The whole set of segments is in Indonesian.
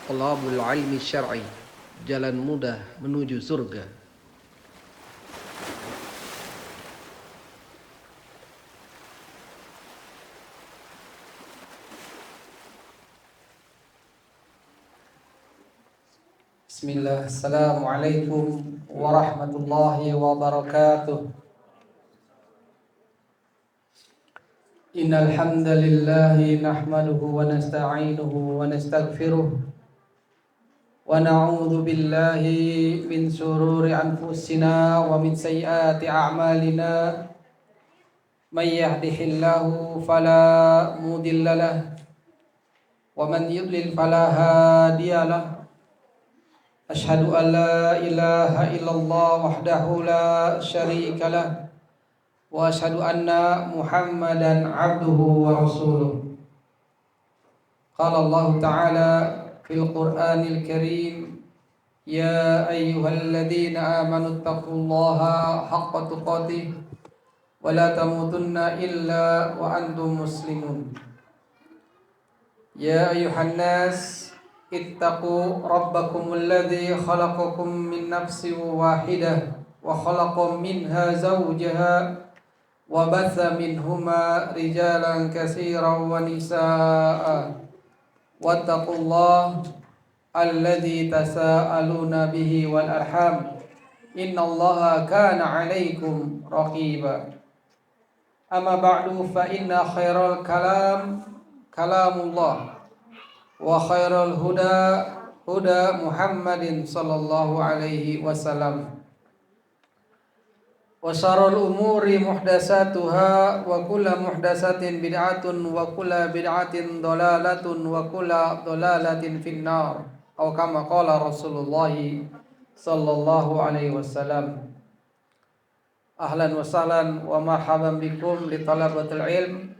Thalabul ilmi syar'i, jalan mudah menuju surga. Bismillah, Assalamualaikum warahmatullahi wabarakatuh. Innal hamdalillahi nahmaduhu wa nasta'inuhu wa nastaghfiruh wa na'udzu billahi min shururi anfusina wa min sayyiati a'malina. May yahdihillahu fala mudilla lahu wa man yudlil fala hadiyalah. Ashhadu an la ilaha illallah wahdahu la syarika lah wa ashhadu anna Muhammadan abduhu wa rasuluh. Qala Allah Ta'ala fil Qur'anil Karim, ya ayyuhalladzina amanu taqullaha haqqa tuqatih wa la tamutunna illa wa antum muslimun. Ya ayyuhan nas ittaqu rabbakumul ladzi khalaqakum min nafsin wahidah wa khalaqa minha zawjaha wa batha minhuma rijalan katsiran wa nisaa'a wattaqullaha alladzi tasaaluna bihi wal arham innallaha kana 'alaikum raqiba. Amma ba'du fa inna khairal kalam kalamullah wa khairal huda huda Muhammadin sallallahu alaihi wasallam wa syarrul umuri muhdatsatuha wa kullu muhdatsatin bid'atun wa kullu bid'atin dhalalatun wa kullu dhalalatin finnar atau kama qala Rasulullah sallallahu alaihi wasallam. Ahlan wa sahlan wa marhaban bikum li talabatil ilm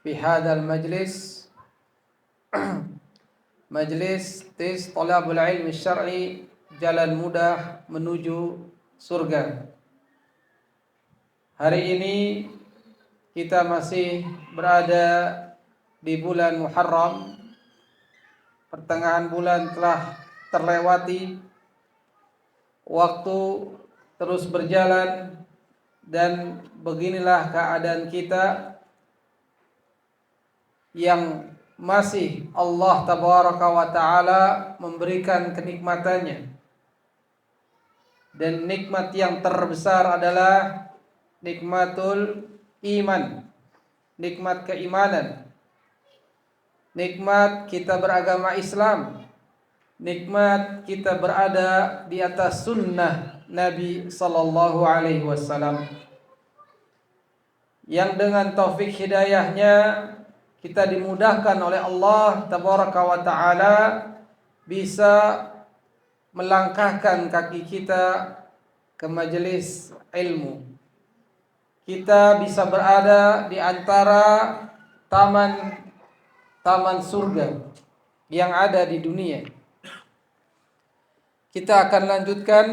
fi hadzal majlis Majlis tis Thalabul Ilmi Syar'i, jalan mudah menuju surga. Hari ini kita masih berada di bulan Muharram. Pertengahan bulan telah terlewati, waktu terus berjalan, dan beginilah keadaan kita yang masih Allah Tabaraka wa Ta'ala memberikan kenikmatannya. Dan nikmat yang terbesar adalah nikmatul iman, nikmat keimanan, nikmat kita beragama Islam, nikmat kita berada di atas sunnah Nabi Sallallahu Alaihi Wasallam, yang dengan taufik hidayahnya kita dimudahkan oleh Allah Tabaraka wa Ta'ala bisa melangkahkan kaki kita ke majelis ilmu. Kita bisa berada di antara taman surga yang ada di dunia. Kita akan lanjutkan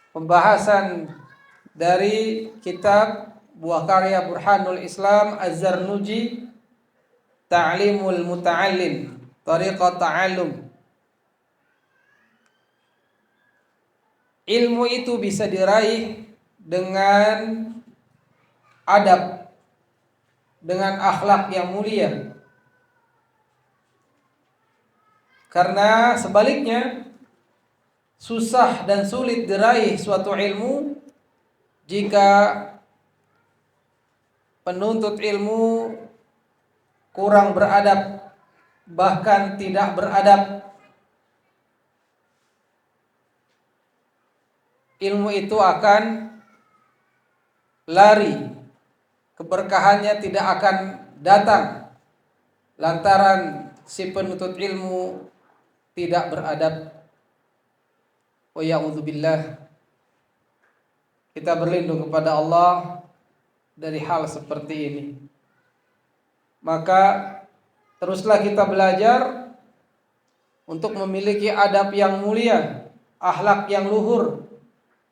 pembahasan dari kitab buah karya Burhanul Islam Az-Zarnuji, Ta'limul Muta'allim, Tariqat Ta'allum. Ilmu itu bisa diraih dengan adab, dengan akhlak yang mulia. Karena sebaliknya, susah dan sulit diraih suatu ilmu jika penuntut ilmu kurang beradab, bahkan tidak beradab. Ilmu itu akan lari, keberkahannya tidak akan datang lantaran si penuntut ilmu tidak beradab. Wa ya'udzubillah. Kita berlindung kepada Allah dari hal seperti ini. Maka teruslah kita belajar untuk memiliki adab yang mulia, akhlak yang luhur,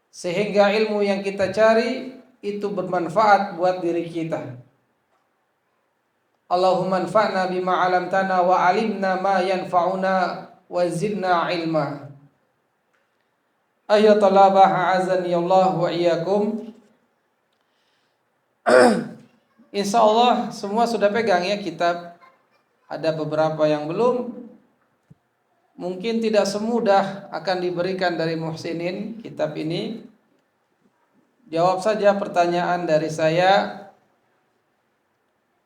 sehingga ilmu yang kita cari itu bermanfaat buat diri kita. Allahumma anfa'na bima 'allamtana wa 'allimna ma yanfa'una wa zidna 'ilma. Ayo talabah azani Allah wa iyyakum. Insyaallah semua sudah pegang ya kitab. Ada beberapa yang belum. Mungkin tidak semudah akan diberikan dari Muhsinin kitab ini. Jawab saja pertanyaan dari saya.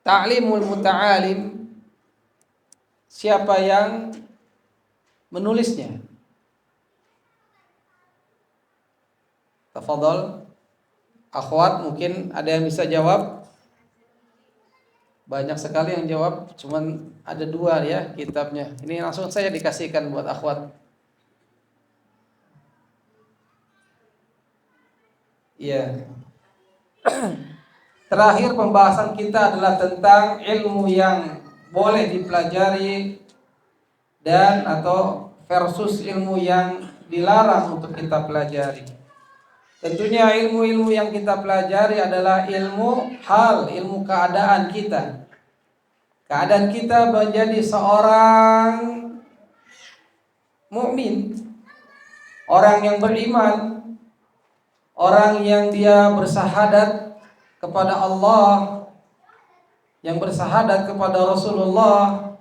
Ta'limul muta'alim, siapa yang menulisnya? Tafadhol. Akhwat mungkin ada yang bisa jawab. Banyak sekali yang jawab, cuman ada 2 ya kitabnya. Ini langsung saya dikasihkan buat akhwat. Iya. Terakhir pembahasan kita adalah tentang ilmu yang boleh dipelajari dan atau versus ilmu yang dilarang untuk kita pelajari. Tentunya ilmu-ilmu yang kita pelajari adalah ilmu hal, ilmu keadaan kita. Keadaan kita menjadi seorang mukmin, orang yang beriman, orang yang dia bersahadat kepada Allah, yang bersahadat kepada Rasulullah,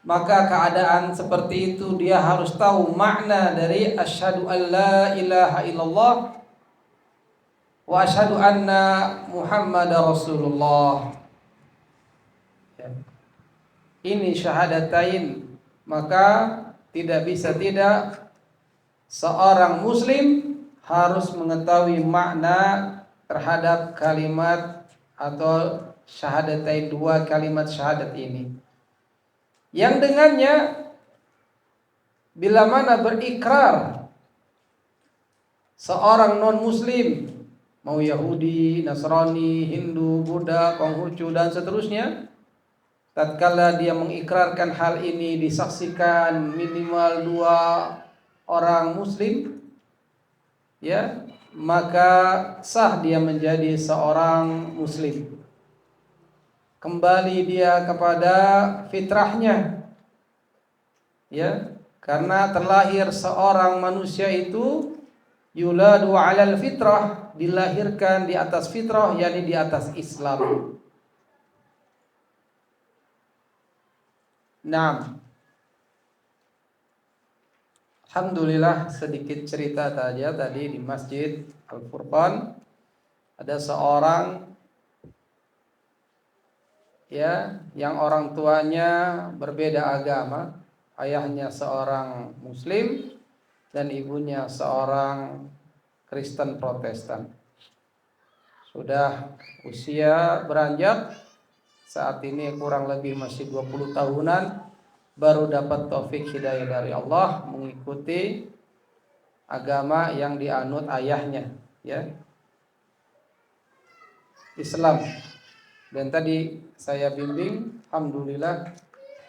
maka keadaan seperti itu dia harus tahu makna dari asyhadu an la ilaha illallah wa asyhadu anna Muhammadar Rasulullah. Ini syahadatain, maka tidak bisa tidak seorang muslim harus mengetahui makna terhadap kalimat atau syahadatain, 2 kalimat syahadat ini. Yang dengannya bila mana berikrar seorang non muslim, mau Yahudi, Nasrani, Hindu, Buddha, Konghucu dan seterusnya, tatkala dia mengikrarkan hal ini disaksikan minimal 2 orang muslim, ya, maka sah dia menjadi seorang muslim. Kembali dia kepada fitrahnya, ya, karena terlahir seorang manusia itu yuladu 'alal fitrah, dilahirkan di atas fitrah, yakni di atas Islam. Nah, alhamdulillah sedikit cerita saja tadi di Masjid Al-Furqan. Ada seorang ya yang orang tuanya berbeda agama, ayahnya seorang muslim dan ibunya seorang Kristen Protestan. Sudah usia beranjak, saat ini kurang lebih masih 20 tahunan, baru dapat taufik hidayah dari Allah mengikuti agama yang dianut ayahnya, ya, Islam. Dan tadi saya bimbing, alhamdulillah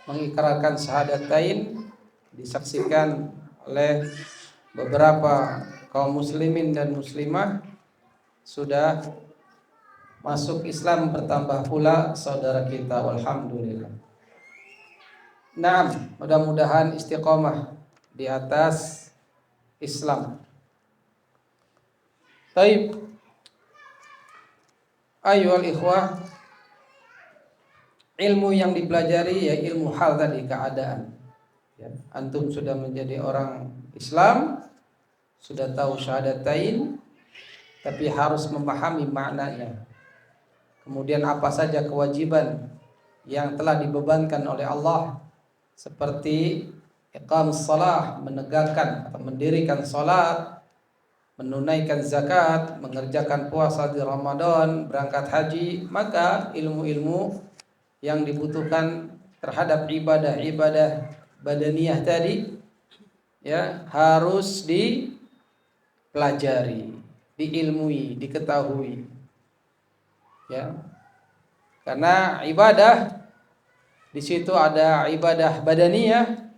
mengikrarkan syahadatain, disaksikan oleh beberapa kaum muslimin dan muslimah, sudah masuk Islam bertambah pula saudara kita, alhamdulillah. Nah, mudah-mudahan istiqomah di atas Islam. Baik, ayyuhal ikhwah, ilmu yang dipelajari ya ilmu hal tadi, keadaan. Ya, antum sudah menjadi orang Islam, sudah tahu syahadatain, tapi harus memahami maknanya. Kemudian apa saja kewajiban yang telah dibebankan oleh Allah, seperti iqamus shalah, menegakkan atau mendirikan salat, menunaikan zakat, mengerjakan puasa di Ramadan, berangkat haji. Maka ilmu-ilmu yang dibutuhkan terhadap ibadah-ibadah badaniyah tadi, ya, harus dipelajari, diilmui, diketahui. Ya, karena ibadah di situ ada ibadah badaniyah,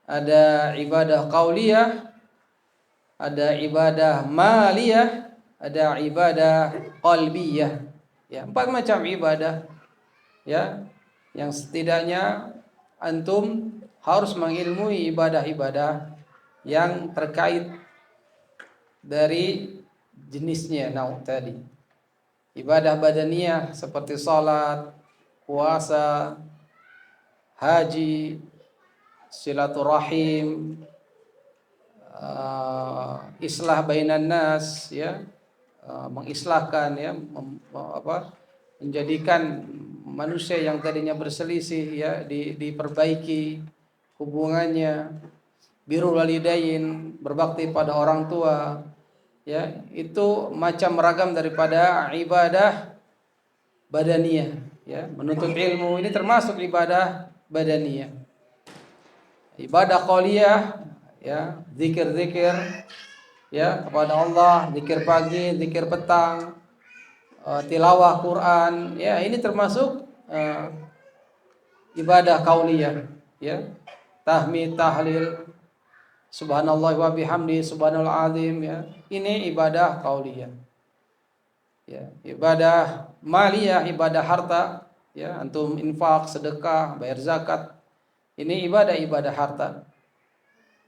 ada ibadah qauliyah, ada ibadah maliyah, ada ibadah qalbiyah. Ya, 4 macam ibadah. Ya, yang setidaknya antum harus mengilmui ibadah-ibadah yang terkait dari jenisnya tadi. Ibadah badaniyah seperti salat, puasa, haji, silaturahim, islah bainan nas, ya, mengislahkan, ya, menjadikan manusia yang tadinya berselisih, ya, diperbaiki hubungannya, birrul walidain, berbakti pada orang tua, ya, itu macam ragam daripada ibadah badaniyah, ya. Menuntut ilmu ini termasuk ibadah badaniyah. Ibadah qauliyah, ya, zikir-zikir, ya, kepada Allah, zikir pagi, zikir petang, tilawah Quran, ya, ini termasuk ibadah qauliyah, ya. Tahmid, tahlil, subhanallah wa bihamdi, subhanal azim, ya. Ini ibadah qauliyah. Ya, ibadah maliyah, ibadah harta, ya, antum infak, sedekah, bayar zakat. Ini ibadah harta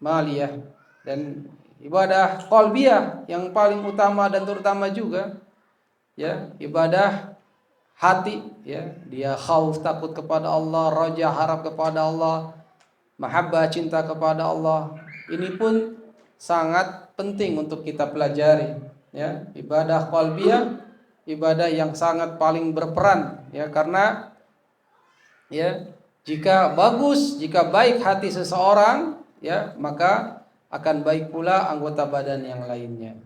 maliyah. Dan ibadah qalbiyah yang paling utama dan terutama juga, ya, ibadah hati, ya, dia khauf, takut kepada Allah, raja, harap kepada Allah, mahabbah, cinta kepada Allah. Ini pun sangat penting untuk kita pelajari, ya. Ibadah qalbiyah, ibadah yang sangat paling berperan, ya, karena, ya, jika baik hati seseorang, ya, maka akan baik pula anggota badan yang lainnya.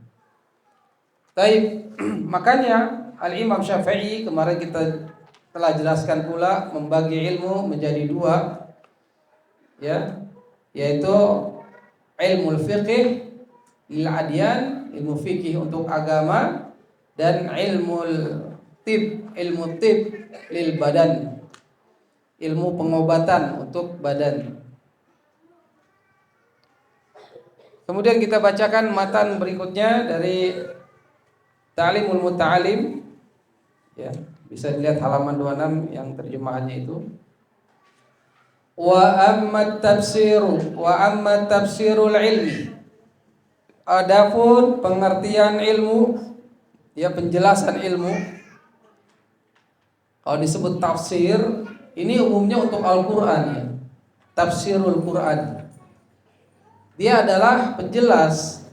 Baik, makanya Al-Imam Syafi'i kemarin kita telah jelaskan pula membagi ilmu menjadi dua, ya, yaitu ilmu fiqih lil adyan, ilmu fikih untuk agama, dan ilmu tib lil badan, ilmu pengobatan untuk badan. Kemudian kita bacakan matan berikutnya dari Ta'limul Muta'alim, ya, bisa dilihat halaman 26 yang terjemahannya itu. Wa amma tafsirul ilmi, adapun pengertian ilmu, ya, penjelasan ilmu. Kalau disebut tafsir, ini umumnya untuk Al-Quran, ya. Tafsirul Quran, dia adalah penjelas,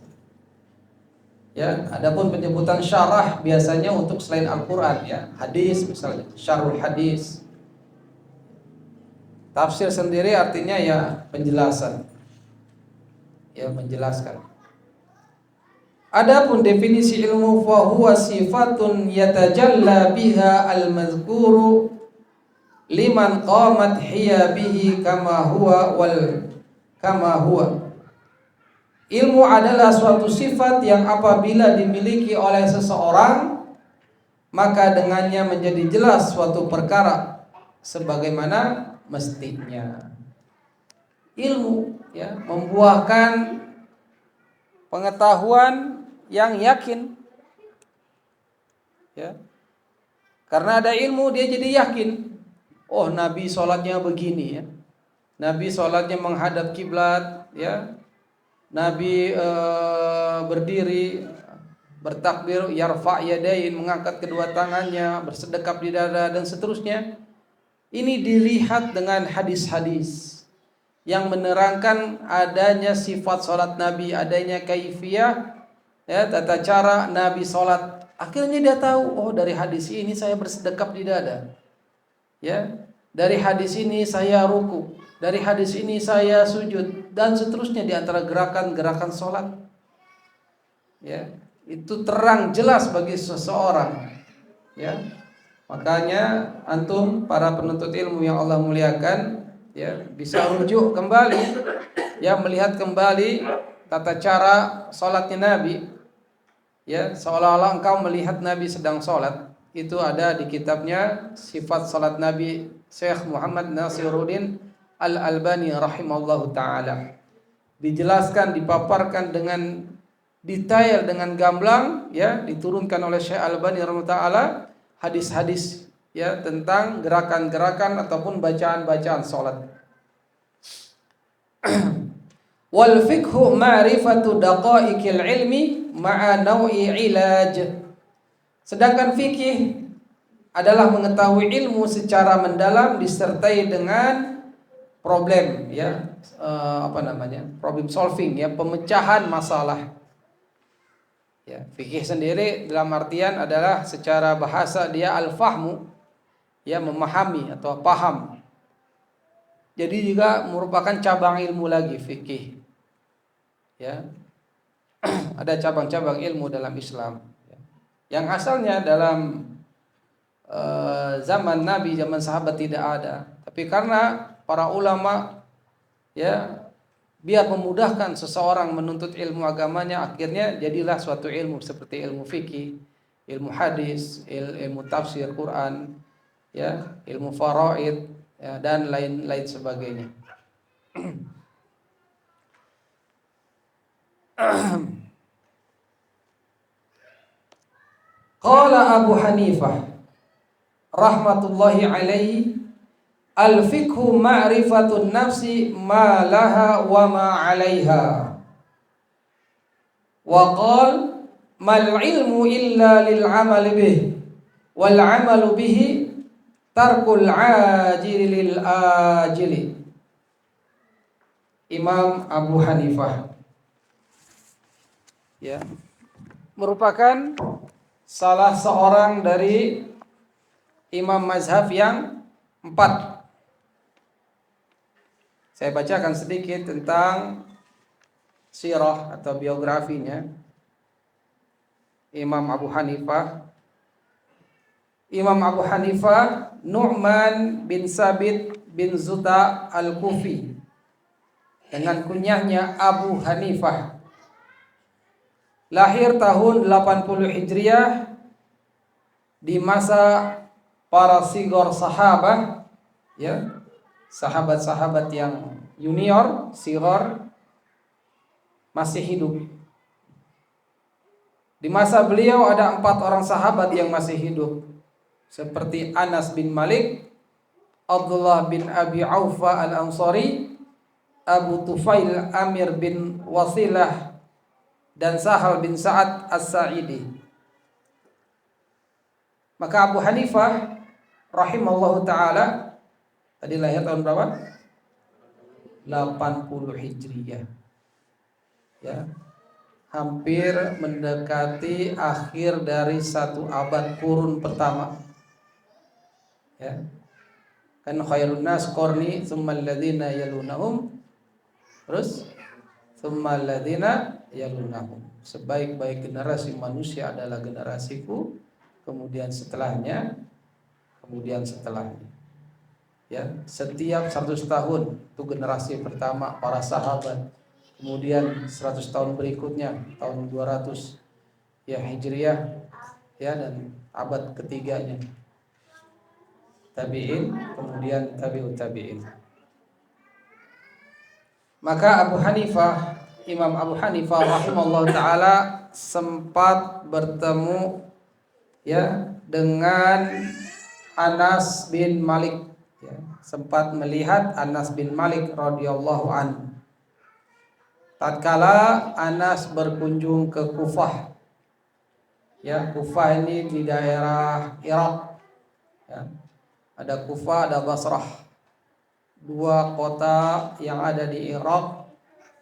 ya. Adapun penyebutan syarah biasanya untuk selain Al-Quran, ya, hadis misalnya, syarhul hadis. Tafsir sendiri artinya, ya, penjelasan, ya, menjelaskan. Adapun definisi ilmu, fa huwa sifatun yatajalla biha al-mazkuru liman qamat hiya bihi kama huwa. Ilmu adalah suatu sifat yang apabila dimiliki oleh seseorang, maka dengannya menjadi jelas suatu perkara sebagaimana mestinya. Ilmu, ya, membuahkan pengetahuan yang yakin, ya. Karena ada ilmu dia jadi yakin. Oh, Nabi sholatnya begini, ya. Nabi sholatnya menghadap kiblat, ya. Nabi berdiri bertakbir, yarfa yadain, mengangkat kedua tangannya, bersedekap di dada, dan seterusnya. Ini dilihat dengan hadis-hadis yang menerangkan adanya sifat sholat Nabi, adanya kaifiyah, ya, tata cara Nabi sholat. Akhirnya dia tahu, oh, dari hadis ini saya bersedekap di dada, ya, dari hadis ini saya ruku, dari hadis ini saya sujud, dan seterusnya di antara gerakan-gerakan sholat, ya. Itu terang jelas bagi seseorang, ya. Makanya antum para penuntut ilmu yang Allah muliakan, ya, bisa rujuk kembali, ya, melihat kembali tata cara sholatnya Nabi, ya, seolah-olah engkau melihat Nabi sedang sholat. Itu ada di kitabnya Sifat Sholat Nabi Syekh Muhammad Nasiruddin Al-Albani rahimallahu ta'ala. Dijelaskan, dipaparkan dengan detail, dengan gamblang, ya, diturunkan oleh Syekh Al-Albani rahimahullah ta'ala hadis-hadis ya tentang gerakan-gerakan ataupun bacaan-bacaan salat. Wal fiqhu ma'rifatu daqaiqil ilmi ma'a naw'i ilaj. Sedangkan fikih adalah mengetahui ilmu secara mendalam disertai dengan problem, ya, problem solving, ya, pemecahan masalah. Ya, fikih sendiri dalam artian adalah secara bahasa dia al-fahmu, ya, memahami atau paham. Jadi juga merupakan cabang ilmu lagi fikih. Ya, ada cabang-cabang ilmu dalam Islam. Yang asalnya dalam zaman Nabi, zaman sahabat tidak ada. Tapi karena para ulama, ya, biar memudahkan seseorang menuntut ilmu agamanya, akhirnya jadilah suatu ilmu seperti ilmu fikih, ilmu hadis, ilmu tafsir Quran, ya, ilmu faraid, ya, dan lain-lain sebagainya. Qala Abu Hanifah rahmatullahi alaihi, al-fiqhu ma'rifatun nafsi ma laha wa ma 'alaiha. Wa qala mal ilmu illa lil 'amali bih wal 'amalu bihi tarkul 'ajili lil ajili. Imam Abu Hanifah, ya, merupakan salah seorang dari imam mazhab yang 4. Saya bacakan sedikit tentang sirah atau biografinya Imam Abu Hanifah. Imam Abu Hanifah Nu'man bin Sabit bin Zuta al-Kufi, dengan kunyahnya Abu Hanifah. Lahir tahun 80 Hijriah di masa para sigor sahabat, ya, sahabat-sahabat yang junior, sigor, masih hidup. Di masa beliau ada 4 orang sahabat yang masih hidup, seperti Anas bin Malik, Abdullah bin Abi Aufa al-Ansari, Abu Tufail Amir bin Wasilah, dan Sahal bin Sa'ad as-Sa'idi. Maka Abu Hanifah rahimallahu ta'ala tadi lahir tahun berapa? 80 Hijriyah, ya, hampir mendekati akhir dari 1 abad kurun pertama, ya. Kan khairun nas qarni tsumma alladziina yalunahum, terus tsumma alladziina yalunahum. Sebaik-baik generasi manusia adalah generasiku, kemudian setelahnya, kemudian setelahnya. Ya, setiap 100 tahun itu generasi pertama para sahabat. Kemudian 100 tahun berikutnya tahun 200 ya Hijriah, ya, dan abad ketiganya tabi'in, kemudian tabi'ut tabi'in. Maka Abu Hanifah, Imam Abu Hanifah rahimahullah ta'ala sempat bertemu, ya, dengan Anas bin Malik, ya, sempat melihat Anas bin Malik radhiyallahu anhu tatkala Anas berkunjung ke Kufah. Ya, Kufah ini di daerah Irak, ya. Ada Kufah, ada Basrah, 2 kota yang ada di Irak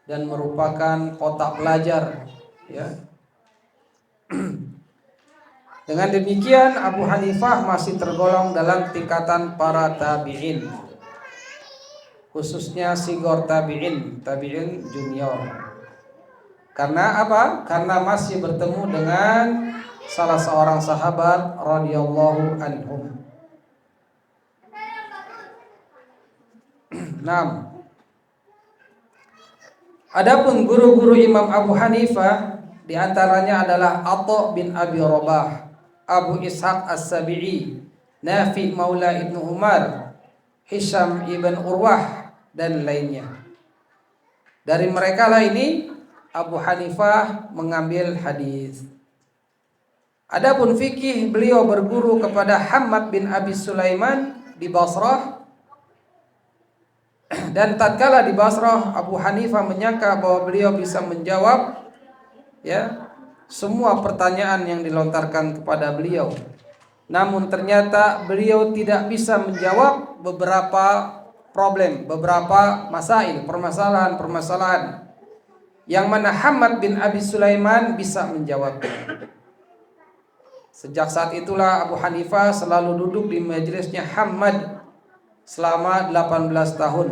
dan merupakan kota pelajar, ya. Dengan demikian Abu Hanifah masih tergolong dalam tingkatan para tabi'in, khususnya sigor tabi'in, tabi'in junior. Karena apa? Karena masih bertemu dengan salah seorang sahabat radhiyallahu anhum. 6. Adapun guru-guru Imam Abu Hanifah di antaranya adalah Atha bin Abi Rabah, Abu Ishaq As-Sabi'i, Nafi Maula Ibnu Umar, Hisham ibn Urwah, dan lainnya. Dari mereka lah ini Abu Hanifah mengambil hadis. Adapun fikih, beliau berguru kepada Hammad bin Abi Sulaiman di Basrah. Dan tatkala di Basrah, Abu Hanifah menyangka bahwa beliau bisa menjawab ya semua pertanyaan yang dilontarkan kepada beliau. Namun ternyata beliau tidak bisa menjawab beberapa problem, beberapa permasalahan yang mana Hammad bin Abi Sulaiman bisa menjawab. Sejak saat itulah Abu Hanifah selalu duduk di majelisnya Hammad selama 18 tahun.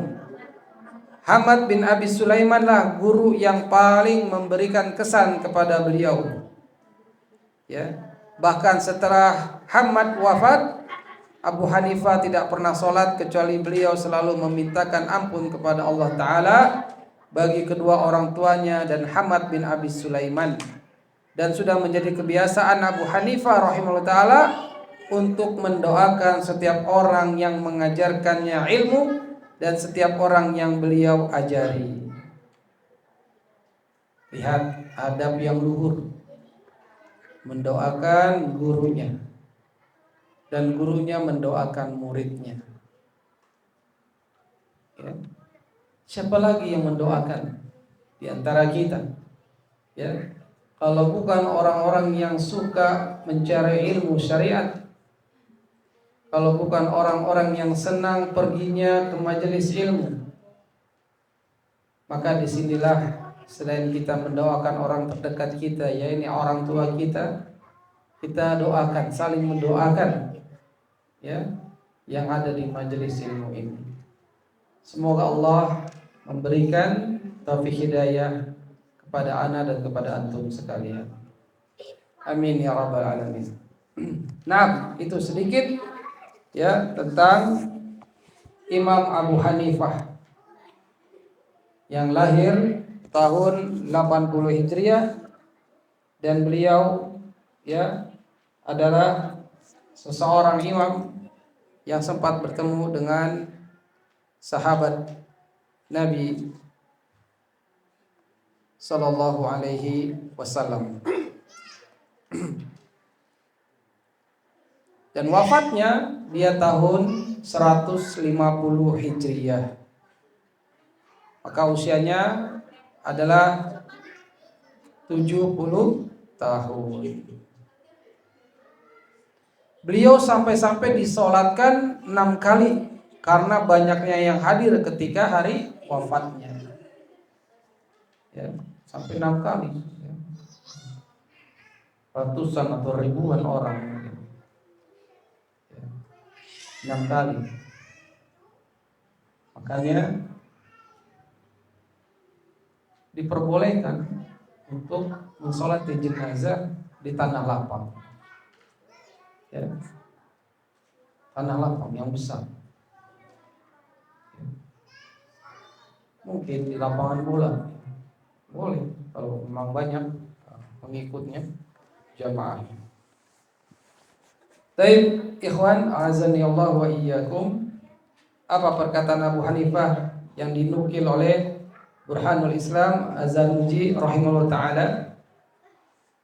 Hammad bin Abi Sulaiman lah guru yang paling memberikan kesan kepada beliau. Ya. Bahkan setelah Hammad wafat, Abu Hanifah tidak pernah sholat kecuali beliau selalu memintakan ampun kepada Allah Ta'ala bagi kedua orang tuanya dan Hammad bin Abi Sulaiman. Dan sudah menjadi kebiasaan Abu Hanifah rahimahullah ta'ala untuk mendoakan setiap orang yang mengajarkannya ilmu dan setiap orang yang beliau ajari. Lihat adab yang luhur, mendoakan gurunya dan gurunya mendoakan muridnya. Ya. Siapa lagi yang mendoakan di antara kita? Ya. Kalau bukan orang-orang yang suka mencari ilmu syariat, kalau bukan orang-orang yang senang perginya ke majelis ilmu, maka disinilah selain kita mendoakan orang terdekat kita, ya ini orang tua kita doakan, saling mendoakan, ya, yang ada di majelis ilmu ini. Semoga Allah memberikan taufik hidayah kepada ana dan kepada antum sekalian. Amin ya rabbal alamin. Nah, itu sedikit ya tentang Imam Abu Hanifah yang lahir tahun 80 Hijriah dan beliau ya adalah seseorang imam yang sempat bertemu dengan sahabat Nabi sallallahu alaihi wasallam. Dan wafatnya dia tahun 150 Hijriah. Maka usianya adalah 70 tahun. Beliau sampai-sampai disolatkan 6 kali karena banyaknya yang hadir ketika hari wafatnya. Ya, sampai 6 kali. Ratusan atau ribuan orang. 6 kali. Makanya diperbolehkan untuk mensolati jenazah di tanah lapang. Ya. Tanah lapang yang besar. Mungkin di lapangan bola. Boleh kalau memang banyak pengikutnya jamaah. Baik, ikhwan, azani Allah wa iyyakum. Apa perkataan Abu Hanifah yang dinukil oleh Burhanul Islam Az-Zanuji rahimahullah ta'ala,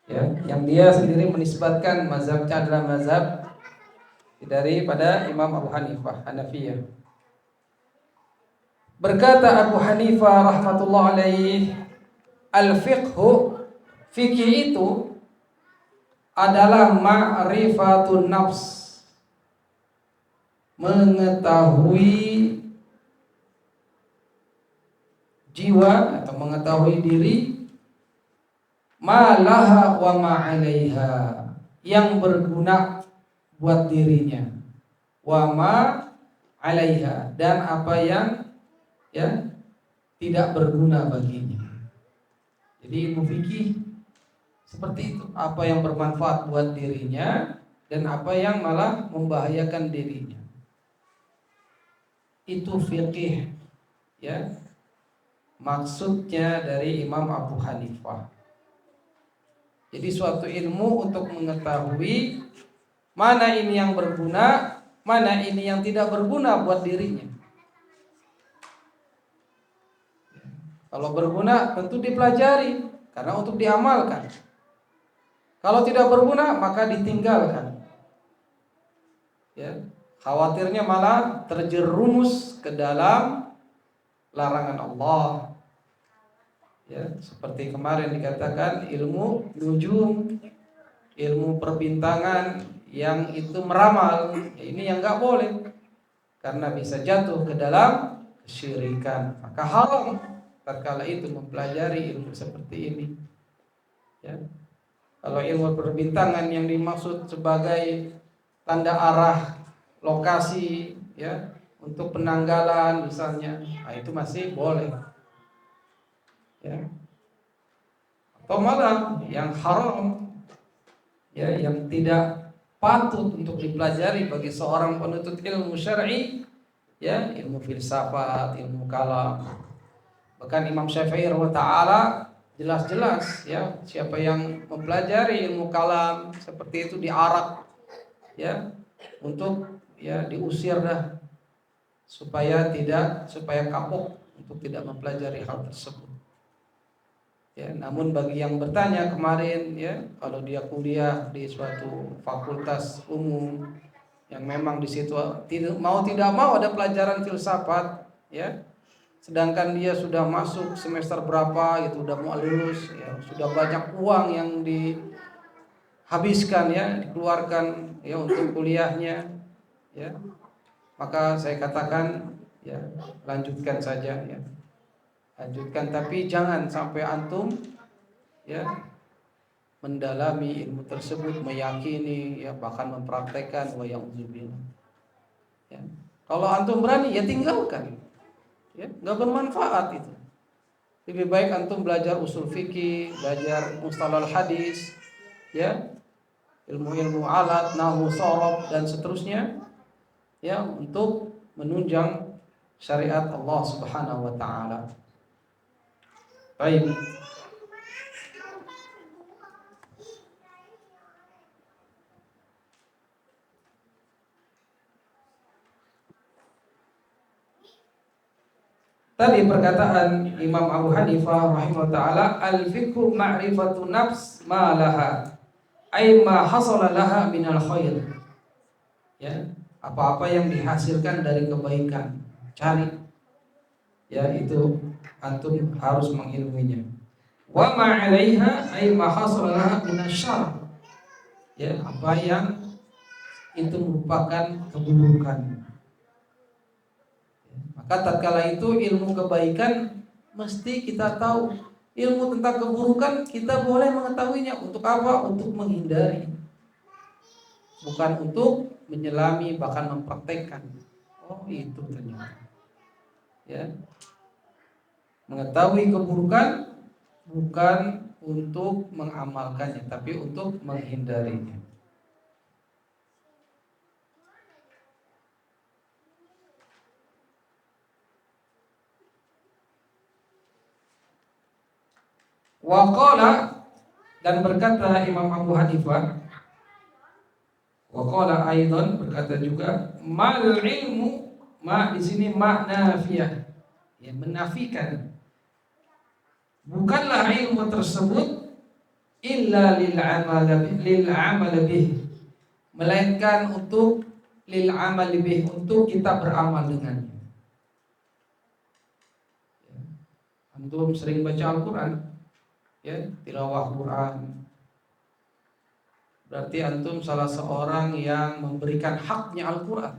ya, yang dia sendiri menisbatkan mazhabnya adalah mazhab daripada Imam Abu Hanifah Hanafiyah. Berkata Abu Hanifah rahmatullah alaih, al-fiqhu, fikih itu adalah ma'rifatun nafs, mengetahui jiwa atau mengetahui diri, malaha wa ma'alaiha, yang berguna buat dirinya, wa ma'alaiha, dan apa yang ya tidak berguna baginya. Jadi ilmu fikih seperti itu, apa yang bermanfaat buat dirinya dan apa yang malah membahayakan dirinya. Itu fikih, ya. Maksudnya dari Imam Abu Hanifah. Jadi suatu ilmu untuk mengetahui mana ini yang berguna, mana ini yang tidak berguna buat dirinya. Kalau berguna tentu dipelajari karena untuk diamalkan. Kalau tidak berguna maka ditinggalkan. Ya, khawatirnya malah terjerumus ke dalam larangan Allah. Ya, seperti kemarin dikatakan ilmu nujum, ilmu perbintangan yang itu meramal, ini yang nggak boleh karena bisa jatuh ke dalam kesyirikan. Maka haram tatkala itu mempelajari ilmu seperti ini. Ya. Kalau ilmu perbintangan yang dimaksud sebagai tanda arah lokasi, ya, untuk penanggalan misalnya, nah itu masih boleh. Ya. Atau malah yang haram, ya, yang tidak patut untuk dipelajari bagi seorang penuntut ilmu syar'i, ya, ilmu filsafat, ilmu kalam. Bahkan Imam Syafi'i rahimahullah jelas-jelas, ya, siapa yang mempelajari ilmu kalam seperti itu diarak, ya, untuk, ya, diusir dah supaya kapok untuk tidak mempelajari hal tersebut. Ya, namun bagi yang bertanya kemarin, ya, kalau dia kuliah di suatu fakultas umum yang memang di situ tidak mau ada pelajaran filsafat, ya, sedangkan dia sudah masuk semester berapa, itu udah mau lulus, ya, sudah banyak uang yang dihabiskan, ya, dikeluarkan, ya, untuk kuliahnya, ya, maka saya katakan, ya, lanjutkan saja, ya, lanjutkan, tapi jangan sampai antum, ya, mendalami ilmu tersebut, meyakini, ya, bahkan mempraktekkan, wa ya'udzubillah. Ya. Kalau antum berani, ya tinggalkan, ya, nggak bermanfaat itu. Lebih baik antum belajar usul fikih, belajar mustalahul hadis, ya, ilmu-ilmu alat, nahwu, shorof dan seterusnya, ya, untuk menunjang syariat Allah Subhanahu wa taala. Baik. Tadi perkataan Imam Abu Hanifah rahimahullah taala, al-fiqhu ma'rifatu nafs ma laha, ay ma hasala laha minal khair. Ya, apa-apa yang dihasilkan dari kebaikan, cari. Ya, itu antum harus mengilmuinya. Wa ma 'alaiha ay ma hasala laha minasyarr. Ya, apa yang itu merupakan keburukan. Maka tatkala itu ilmu kebaikan mesti kita tahu. Ilmu tentang keburukan kita boleh mengetahuinya. Untuk apa? Untuk menghindari, bukan untuk menyelami bahkan mempraktekkan. Oh, itu ternyata, ya, mengetahui keburukan bukan untuk mengamalkannya, tapi untuk menghindarinya. Waqala, dan berkata Imam Abu Hanifah, waqala aidan, berkata juga, mal ilmu, ma di sini makna nafiyah, ya, menafikan. Bukanlah ilmu tersebut illa lil amal bih, melainkan untuk lil amal bih, untuk kita beramal dengannya. Antum sering baca Al-Quran, ya, tilawah Quran, berarti antum salah seorang yang memberikan haknya Al-Quran,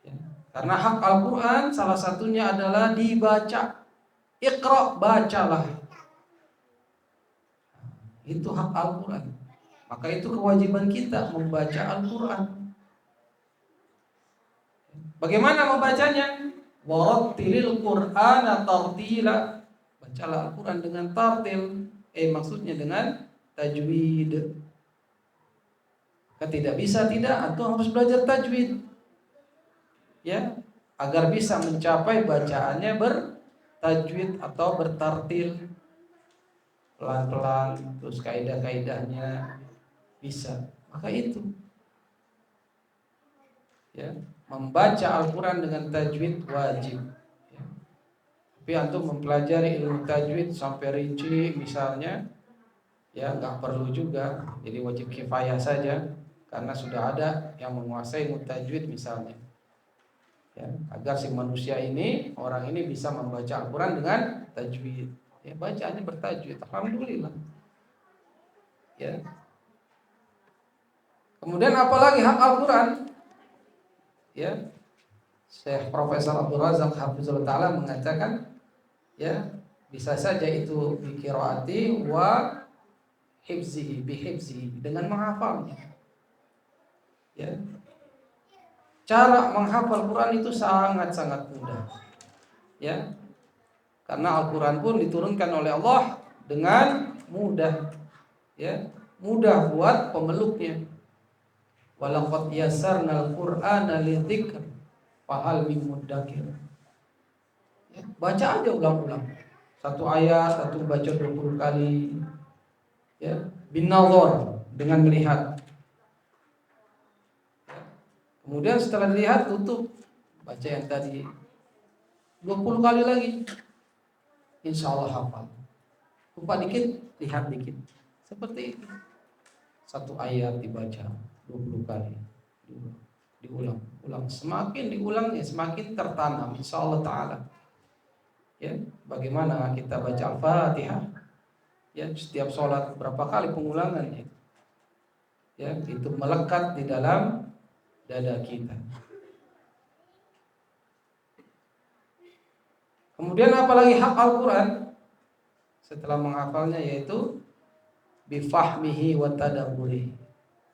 ya. Karena hak Al-Quran salah satunya adalah dibaca. Iqra, bacalah, itu hak Al-Quran. Maka itu kewajiban kita membaca Al-Quran. Bagaimana membacanya? Warattilil Qur'ana tartila, bacalah Al-Quran dengan tartil, maksudnya dengan tajwid. Tidak bisa tidak, atau harus belajar tajwid, ya, agar bisa mencapai bacaannya bertajwid atau bertartil, pelan-pelan, terus kaidah-kaidahnya bisa. Maka itu, ya, membaca Al-Quran dengan tajwid wajib, ya. Tapi antum mempelajari ilmu tajwid sampai rinci misalnya, Ya, nggak perlu juga jadi wajib kifayah saja karena sudah ada yang menguasai ilmu tajwid misalnya. Ya, agar si manusia ini, orang ini bisa membaca Al-Quran dengan tajwid. Ya, bacaannya bertajwid. Alhamdulillah. Ya. Kemudian apalagi hak Al-Quran? Ya, Syekh Profesor Abdul Razak Hafizullah Ta'ala mengatakan, ya, bisa saja itu biqiraati wa hifzihi, bihifzihi, dengan menghafalnya. Ya. Cara menghafal Quran itu sangat-sangat mudah. Ya. Karena Al-Quran pun diturunkan oleh Allah dengan mudah. Ya, mudah buat pemeluknya. Walaqad yassarnal Qur'ana lidzikr fahal min muddakir. Ya, baca aja ulang-ulang. Satu ayat, satu baca 20 kali. Ya, bin nazar, dengan melihat. Ya. Kemudian setelah dilihat tutup, baca yang tadi 20 kali lagi. Insya Allah hafal. Lupa dikit, lihat dikit. Seperti itu. Satu ayat dibaca 20 kali, diulang. Semakin diulang ya semakin tertanam insya Allah Ta'ala. Ya, bagaimana kita baca Al-Fatihah? Ya, setiap sholat berapa kali pengulangannya? Ya, itu melekat di dalam dada kita. Kemudian apalagi hak Al-Quran setelah menghafalnya, yaitu bifahmihi wa tadabburi,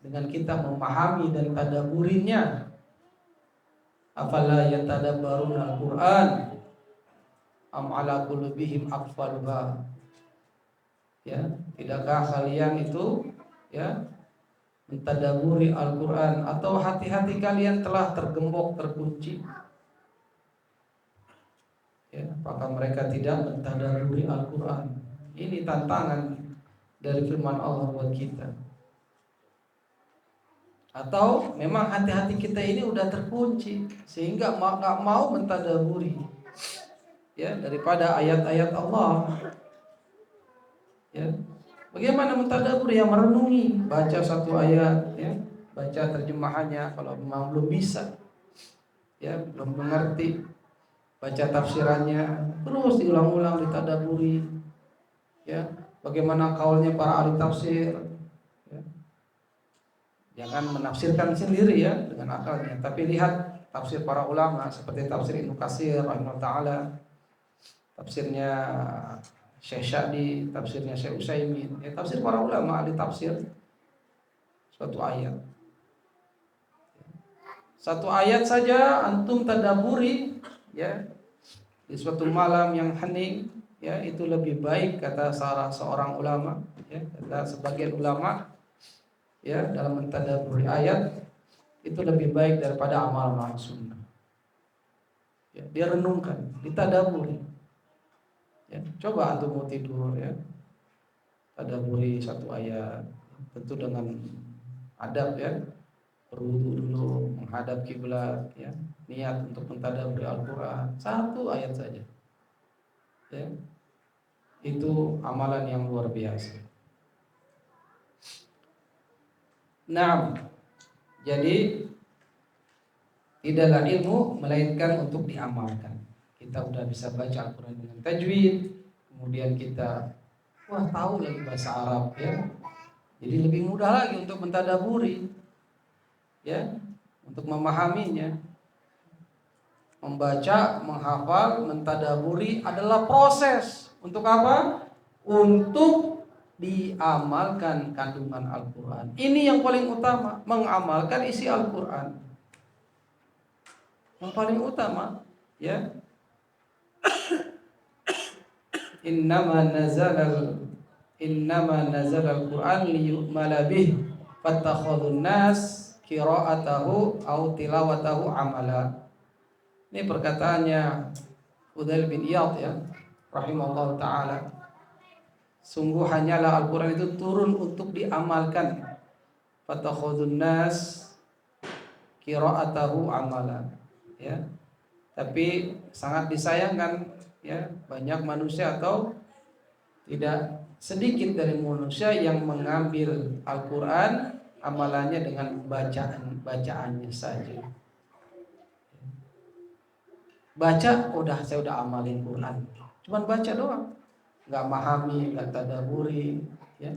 dengan kita memahami dan tadaburinya. Afala yatadabbaruna al-Qur'an am ala qulubihim aqfaluha. Ya, tidakkah kalian itu ya mentadaburi Al-Qur'an, atau hati-hati kalian telah tergembok, terkunci? Ya, apakah mereka tidak mentadaburi Al-Qur'an? Ini tantangan dari firman Allah buat kita. Atau memang hati-hati kita ini udah terkunci sehingga nggak mau mentadaburi, ya, daripada ayat-ayat Allah. Ya, bagaimana mentadaburi? Yang merenungi, baca satu ayat, ya, baca terjemahannya kalau memang belum bisa, ya, belum mengerti, baca tafsirannya, terus diulang-ulang, ditadaburi. Ya, bagaimana kaulnya para ahli tafsir. Jangan menafsirkan sendiri ya dengan akalnya, tapi lihat tafsir para ulama seperti tafsir Ibnu Katsir rahimahullah taala, tafsirnya Syekh Sya'di, tafsirnya Syekh Utsaimin, ya, tafsir para ulama ahli tafsir suatu ayat. Satu ayat saja antum tadaburi, ya, di suatu malam yang hening, ya, itu lebih baik kata salah seorang ulama, ya, kata sebagian ulama, ya, dalam mentadaburi ayat itu lebih baik daripada amal-amal sunnah. Ya, dia renungkan, ditadaburi. Ya, coba antum mau tidur, ya, tadaburi satu ayat, tentu dengan adab, ya, berwudu dulu, menghadap kiblat, ya, niat untuk mentadaburi Al-Quran, satu ayat saja. Ya, itu amalan yang luar biasa. Nah, jadi tidaklah ilmu melainkan untuk diamalkan. Kita udah bisa baca Al-Quran dengan tajwid, kemudian kita tahu lagi bahasa Arab, ya. Jadi lebih mudah lagi untuk mentadaburi, ya, untuk memahaminya. Membaca, menghafal, mentadaburi adalah proses untuk apa? Untuk diamalkan kandungan Al-Quran. Ini yang paling utama, mengamalkan isi Al-Quran. Yang paling utama, ya. Innama nazal al-Quran liyu'mala bih fattakhadun nas qira'atahu au tilawatahu amala. Ini perkataannya Fudail bin Iyad, ya, rahimahullah ta'ala. Sungguh hanyalah Al-Quran itu turun untuk diamalkan. Fattakhadun nas qira'atahu amala, ya. Tapi sangat disayangkan, ya, banyak manusia atau Tidak sedikit dari manusia yang mengambil Al-Quran amalannya dengan bacaannya saja. Baca, saya udah amalin Quran. Cuman baca doang, nggak memahami, nggak tadaburi, ya.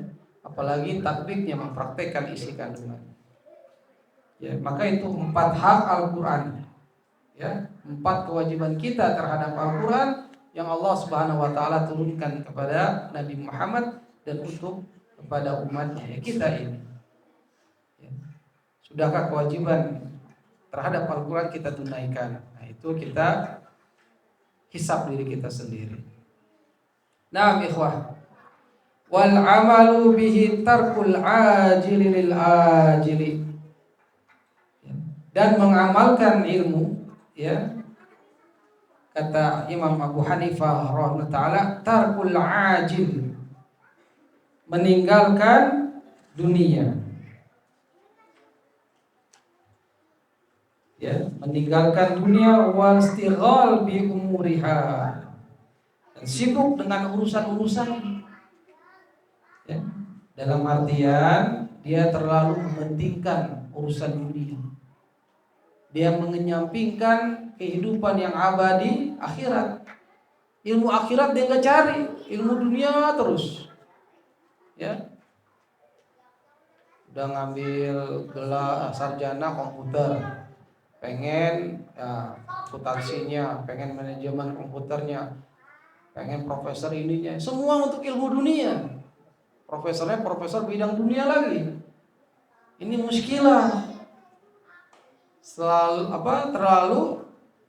Apalagi tatbiknya, mempraktekkan isi kandungan. Ya, maka itu 4 hak Al-Quran. Ya, 4 kewajiban kita terhadap Al-Quran yang Allah Subhanahu Wa Taala turunkan kepada Nabi Muhammad dan untuk kepada umatnya, ya, kita ini. Ya. Sudahkah kewajiban terhadap Al-Quran kita tunaikan? Nah, itu kita hisab diri kita sendiri. Nah, ikhwah, wal amalu bihi tarkul ajili lil ajili. Dan mengamalkan ilmu, ya, kata Imam Abu Hanifah rahimahullah taala, tarkul ajil, meninggalkan dunia, ya, meninggalkan dunia, wal istighal bi umuriha, dan sibuk dengan urusan-urusan, ya, dalam artian dia terlalu mementingkan urusan dunia. Dia mengenyampingkan kehidupan yang abadi, akhirat. Ilmu akhirat dia nggak cari, ilmu dunia terus. Ya, udah ngambil gelar sarjana komputer, pengen ya, akuntansinya, pengen manajemen komputernya, pengen profesor ininya, semua untuk ilmu dunia. Profesornya profesor bidang dunia lagi. Ini muskilah. Terlalu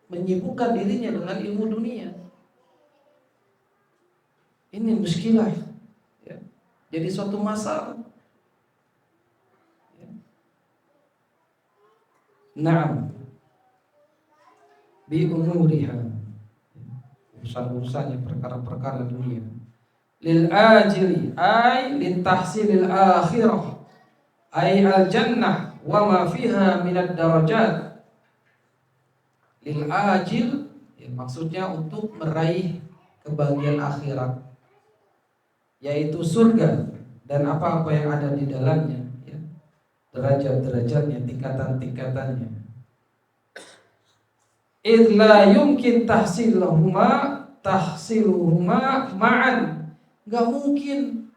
menyibukkan dirinya dengan ilmu dunia. Ini muskilah, ya. Jadi suatu masalah, ya. Naam bi umuriha, urusan-urusannya, perkara-perkara dunia. Lil ajili ay lin tahsilil akhirah ay al jannah wa ma fiha minad darajat. Lil ajil, ya, maksudnya untuk meraih kebahagiaan akhirat, yaitu surga dan apa-apa yang ada di dalamnya, ya, derajat-derajatnya, tingkatan-tingkatannya. Idz la yumkin tahsiluhuma ma'an. Enggak mungkin,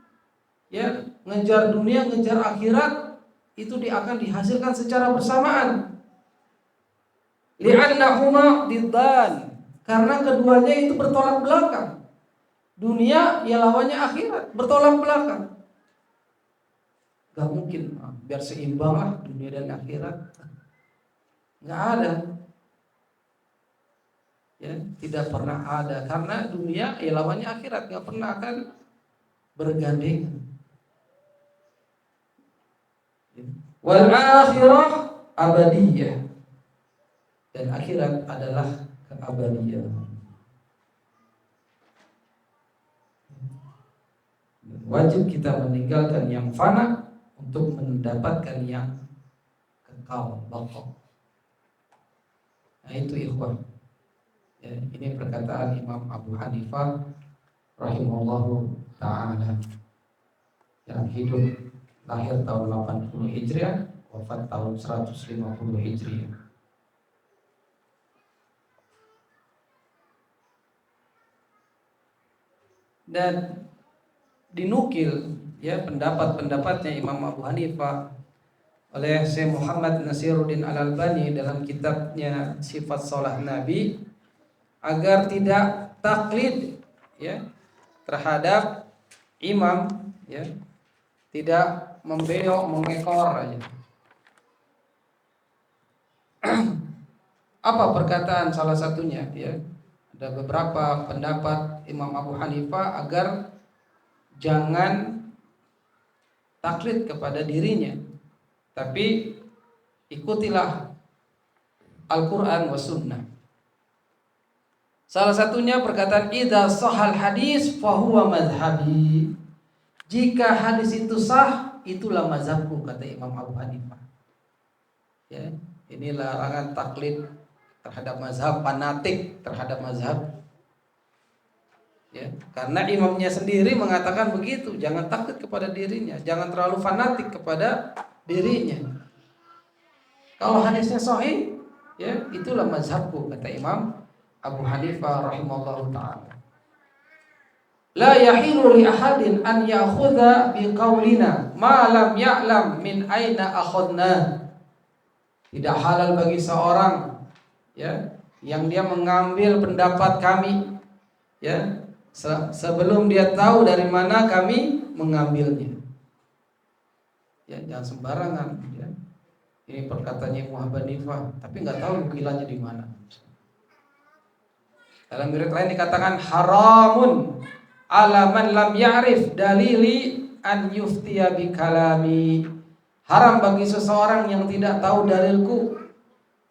ya, ngejar dunia, ngejar akhirat itu akan dihasilkan secara bersamaan. Li'annahuma diddan, karena keduanya itu bertolak belakang. Dunia ya lawannya akhirat, bertolak belakang. Gak mungkin, biar seimbang lah dunia dan akhirat. Gak ada, ya, tidak pernah ada, karena dunia ya lawannya akhirat, gak pernah akan bergandengan. Wal akhirah abadiyah, dan akhirat adalah keabadian. Wajib kita meninggalkan yang fana untuk mendapatkan yang kekal, baqa. Nah, itu ikhwah, ya, ini perkataan Imam Abu Hanifah rahimahullahu ta'ala, yang hidup lahir tahun 80 Hijriah, wafat tahun 150 Hijriah. Dan dinukil, ya, pendapat-pendapatnya Imam Abu Hanifah oleh Syekh Muhammad Nasiruddin Al-Albani dalam kitabnya Sifat Shalah Nabi, agar tidak taklid, ya, terhadap imam, ya, tidak membelok, mengekor aja. Apa perkataan salah satunya, ya? Ada beberapa pendapat Imam Abu Hanifah agar jangan taklid kepada dirinya, tapi ikutilah Al-Quran wa Sunnah. Salah satunya perkataan idza sahal hadis fahuwa madhhabi. Jika hadis itu sah, itulah mazhabku, kata Imam Abu Hanifah. Ya, ini larangan taklid terhadap mazhab, fanatik terhadap mazhab. Ya, karena imamnya sendiri mengatakan begitu, jangan takut kepada dirinya, jangan terlalu fanatik kepada dirinya. Kalau hadisnya sahih, ya itulah mazhabku, kata Imam Abu Hanifah rahimahullahu taala. La yahilu li ahadin an ya'khudha bi qaulina ma lam ya'lam min aina akhadna. Tidak halal bagi seorang, ya, yang dia mengambil pendapat kami, ya, sebelum dia tahu dari mana kami mengambilnya. Ya, jangan sembarangan, ya. Ini perkataannya Imam Abu Hanifah, tapi nggak tahu nukilannya di mana. Dalam riwayat lain dikatakan haramun ala man lam ya'rif dalili an yuftiya bi kalami. Haram bagi seseorang yang tidak tahu dalilku,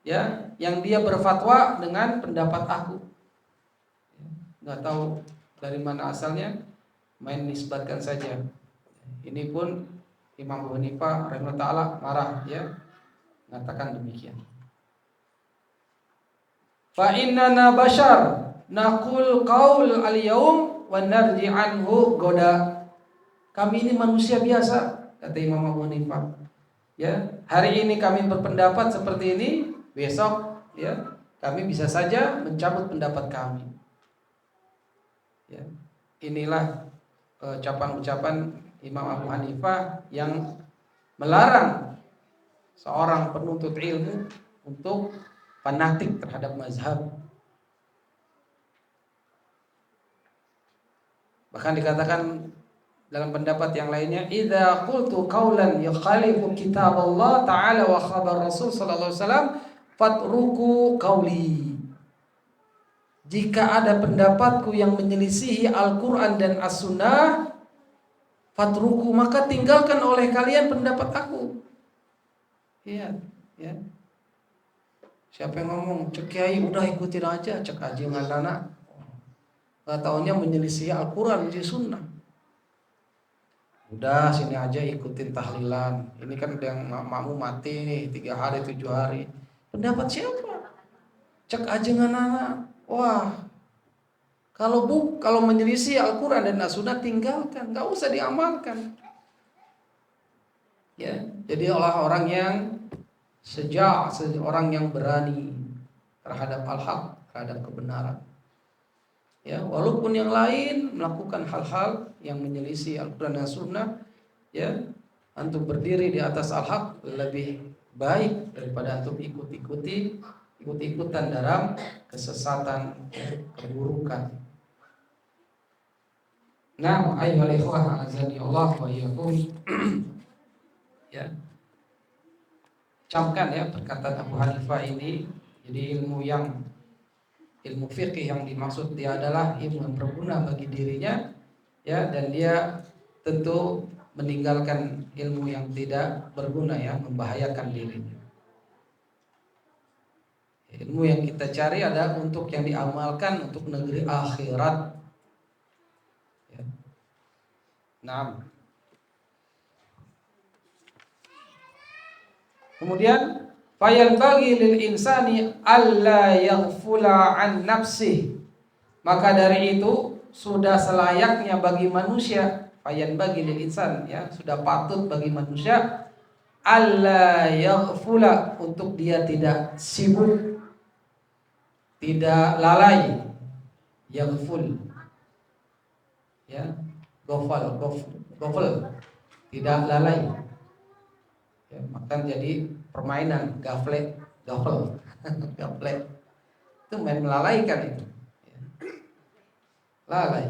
ya, yang dia berfatwa dengan pendapat aku. Nggak tahu dari mana asalnya, main nisbatkan saja. Ini pun Imam Abu Hanifah rahimahullah taala marah, ya, mengatakan demikian. Fa innana bashar naqul qaul al-yaum wa narji anhu goda. Kami ini manusia biasa, kata Imam Abu Hanifah. Ya, hari ini kami berpendapat seperti ini, besok, ya, kami bisa saja mencabut pendapat kami. Ya, inilah ucapan-ucapan Imam Abu Hanifah yang melarang seorang penuntut ilmu untuk fanatik terhadap mazhab. Bahkan dikatakan dalam pendapat yang lainnya, idza qultu qaulan yukhalifu kitab Allah taala wa khabar Rasul sallallahu alaihi wasallam fatruku qauli. Jika ada pendapatku yang menyelisihi Al-Qur'an dan As-Sunnah, fatruku, maka tinggalkan oleh kalian pendapat aku. Iya, ya. Siapa yang ngomong, cek kiai udah ikutin aja, cek aja ngadana. Enggak taunya menyelisihi Al-Qur'an dan Sunnah. Udah sini aja ikutin tahlilan. Ini kan yang makmu mati nih 3 hari 7 hari. Pendapat siapa? Cek aja nganana. Wah. Kalau menyelisih Al-Qur'an dan As-Sunnah tinggalkan, enggak usah diamalkan. Ya, jadi orang yang orang yang berani terhadap al-haq, terhadap kebenaran. Ya, walaupun yang lain melakukan hal-hal yang menyelisih Al-Quran dan Sunnah, ya, antum berdiri di atas al-haq lebih baik daripada antum ikut-ikutan dalam kesesatan, keburukan. Nah, ayyuhal ikhwah azani Allah wa iyyakum. Ya. Camkan ya perkataan Abu Hanifah ini. Jadi ilmu fikih yang dimaksud dia adalah ilmu yang berguna bagi dirinya, ya, dan dia tentu meninggalkan ilmu yang tidak berguna, ya, membahayakan dirinya. Ilmu yang kita cari adalah untuk yang diamalkan untuk negeri akhirat. Ya. Nah, kemudian fayanbaghi lil insani alla yaghfula an nafsihi. Maka dari itu sudah selayaknya bagi manusia, fayanbaghi lil insan, ya, sudah patut bagi manusia alla yaghfula, untuk dia tidak sibuk, tidak lalai. Yaghful, ya, gofal, tidak lalai. Ya, maka jadi permainan gafle, itu main melalaikan itu, ya. Lalai.